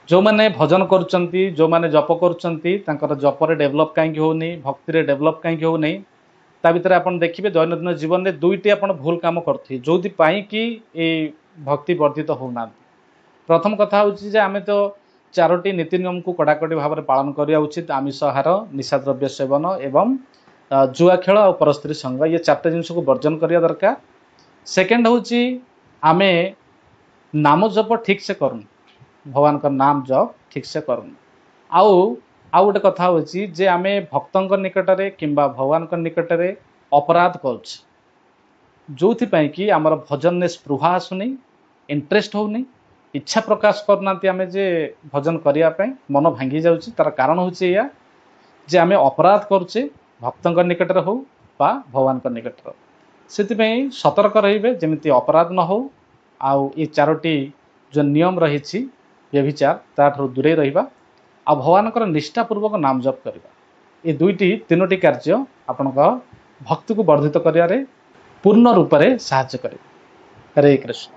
जो मैंने भजन करुँच जो मैंने जप करुँच जपर डेभलप कहीं होनी भक्ति डेभलप कहीं होनी ता भर आप देखिए दैनंदिन जीवन में दुईटी आप भूल काम करते जो कि ये भक्ति वर्धित होना। प्रथम कथा हूँ आम तो चारोटी नीति नियम को कड़ाकड़ी भाव में पालन करवा उचित आमिष आहार निशा द्रव्य सेवन एवं जुआ खेल और परस्त्री संग ये चार्टे जिनस को वर्जन करवा दरकार। सेकेंड हूँ आम नाम जप ठीक से करूँ भगवान का नाम जप ठीक से करूँ आउ गोटे कथा हूँ जे आम भक्तों निकट में कि भगवान निकट में अपराध कर जो कि आमर भजन ने स्पृहा आसुनी इंटरेस्ट होनी इच्छा प्रकाश करना आम जे भजन करने मन भांगी जाऊँगी तार कारण हूँ या जे आम अपराध करुचे भक्तों निकट में हो बा भगवान निकट से सतर्क रे जमी अपराध न हो आउ ये चारोटी जो नियम रही व्यभिचार ताठू दूरे रहा आ भगवान निष्ठापूर्वक नाम जप करवा ये दुईटी तीनोटी कार्य आपण भक्ति को वर्धित कर पूर्ण रूप से साहाय्य करे। हरे कृष्ण।